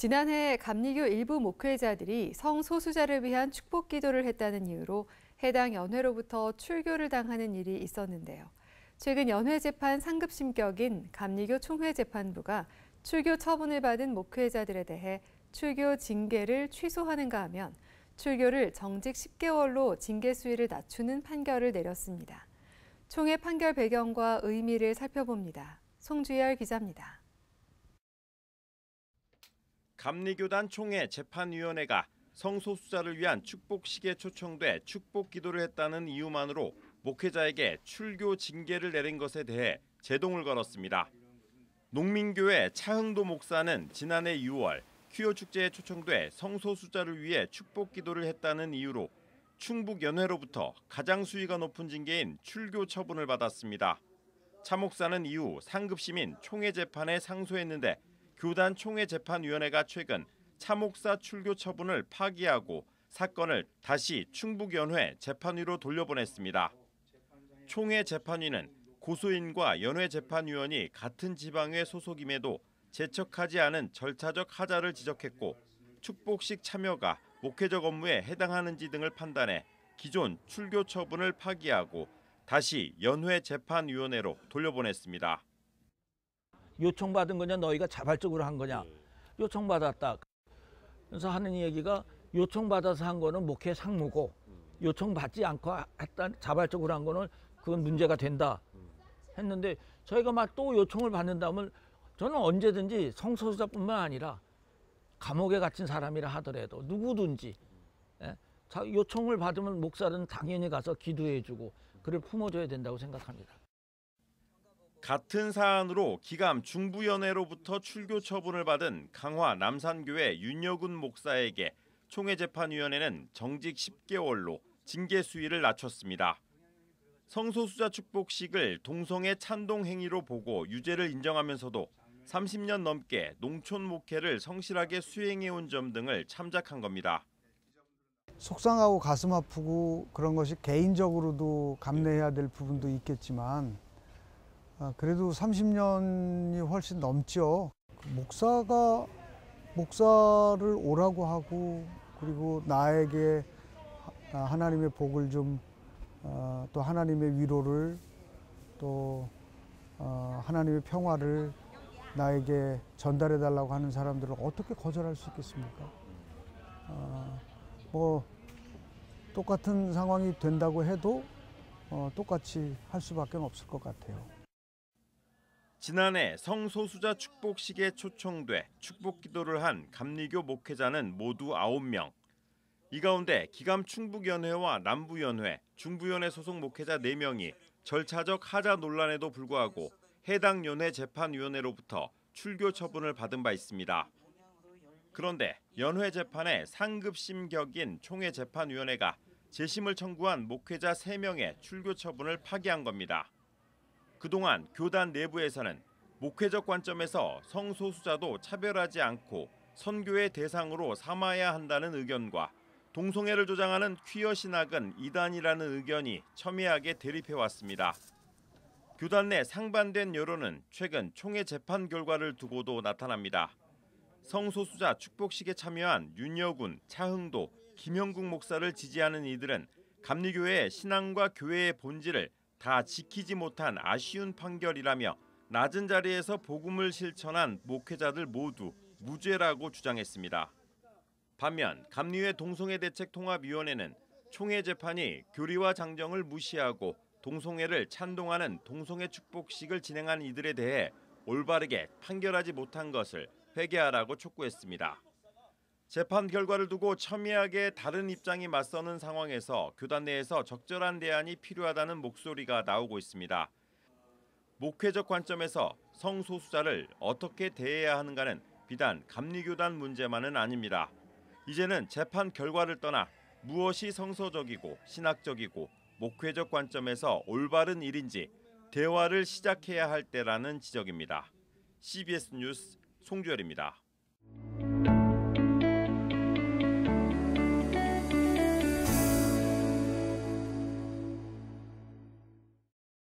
지난해 감리교 일부 목회자들이 성소수자를 위한 축복 기도를 했다는 이유로 해당 연회로부터 출교를 당하는 일이 있었는데요. 최근 연회 재판 상급 심격인 감리교 총회재판부가 출교 처분을 받은 목회자들에 대해 출교 징계를 취소하는가 하면 출교를 정직 10개월로 징계 수위를 낮추는 판결을 내렸습니다. 총회 판결 배경과 의미를 살펴봅니다. 송주열 기자입니다. 감리교단 총회 재판위원회가 성소수자를 위한 축복식에 초청돼 축복 기도를 했다는 이유만으로 목회자에게 출교 징계를 내린 것에 대해 제동을 걸었습니다. 농민교회 차흥도 목사는 지난해 6월 퀴어 축제에 초청돼 성소수자를 위해 축복 기도를 했다는 이유로 충북연회로부터 가장 수위가 높은 징계인 출교 처분을 받았습니다. 차 목사는 이후 상급심인 총회 재판에 상소했는데 교단 총회재판위원회가 최근 차 목사 출교 처분을 파기하고 사건을 다시 충북연회 재판위로 돌려보냈습니다. 총회 재판위는 고소인과 연회 재판위원이 같은 지방회 소속임에도 제척하지 않은 절차적 하자를 지적했고 축복식 참여가 목회적 업무에 해당하는지 등을 판단해 기존 출교 처분을 파기하고 다시 연회 재판위원회로 돌려보냈습니다. 요청받은 거냐 너희가 자발적으로 한 거냐. 요청받았다. 그래서 하는 얘기가 요청받아서 한 거는 목회 상무고 요청받지 않고 했다 자발적으로 한 거는 그건 문제가 된다 했는데 저희가 막 또 요청을 받는다면 저는 언제든지 성소수자뿐만 아니라 감옥에 갇힌 사람이라 하더라도 누구든지 요청을 받으면 목사는 당연히 가서 기도해주고 그를 품어줘야 된다고 생각합니다. 같은 사안으로 기감 중부연회로부터 출교 처분을 받은 강화 남산교회 윤여군 목사에게 총회재판위원회는 정직 10개월로 징계 수위를 낮췄습니다. 성소수자 축복식을 동성애 찬동 행위로 보고 유죄를 인정하면서도 30년 넘게 농촌 목회를 성실하게 수행해온 점 등을 참작한 겁니다. 속상하고 가슴 아프고 그런 것이 개인적으로도 감내해야 될 부분도 있겠지만 그래도 30년이 훨씬 넘죠. 목사가 목사를 오라고 하고 그리고 나에게 하나님의 복을 좀 또 하나님의 위로를 또 하나님의 평화를 나에게 전달해 달라고 하는 사람들을 어떻게 거절할 수 있겠습니까? 뭐 똑같은 상황이 된다고 해도 똑같이 할 수밖에 없을 것 같아요. 지난해 성소수자 축복식에 초청돼 축복 기도를 한 감리교 목회자는 모두 9명. 이 가운데 기감 충북연회와 남부연회, 중부연회 소속 목회자 4명이 절차적 하자 논란에도 불구하고 해당 연회 재판위원회로부터 출교 처분을 받은 바 있습니다. 그런데 연회 재판의 상급심격인 총회재판위원회가 재심을 청구한 목회자 3명의 출교 처분을 파기한 겁니다. 그동안 교단 내부에서는 목회적 관점에서 성소수자도 차별하지 않고 선교의 대상으로 삼아야 한다는 의견과 동성애를 조장하는 퀴어 신학은 이단이라는 의견이 첨예하게 대립해왔습니다. 교단 내 상반된 여론은 최근 총회 재판 결과를 두고도 나타납니다. 성소수자 축복식에 참여한 윤여군, 차흥도, 김영국 목사를 지지하는 이들은 감리교회의 신앙과 교회의 본질을 다 지키지 못한 아쉬운 판결이라며 낮은 자리에서 복음을 실천한 목회자들 모두 무죄라고 주장했습니다. 반면 감리회 동성애대책통합위원회는 총회 재판이 교리와 장정을 무시하고 동성애를 찬동하는 동성애 축복식을 진행한 이들에 대해 올바르게 판결하지 못한 것을 회개하라고 촉구했습니다. 재판 결과를 두고 첨예하게 다른 입장이 맞서는 상황에서 교단 내에서 적절한 대안이 필요하다는 목소리가 나오고 있습니다. 목회적 관점에서 성소수자를 어떻게 대해야 하는가는 비단 감리교단 문제만은 아닙니다. 이제는 재판 결과를 떠나 무엇이 성서적이고 신학적이고 목회적 관점에서 올바른 일인지 대화를 시작해야 할 때라는 지적입니다. CBS 뉴스 송주열입니다.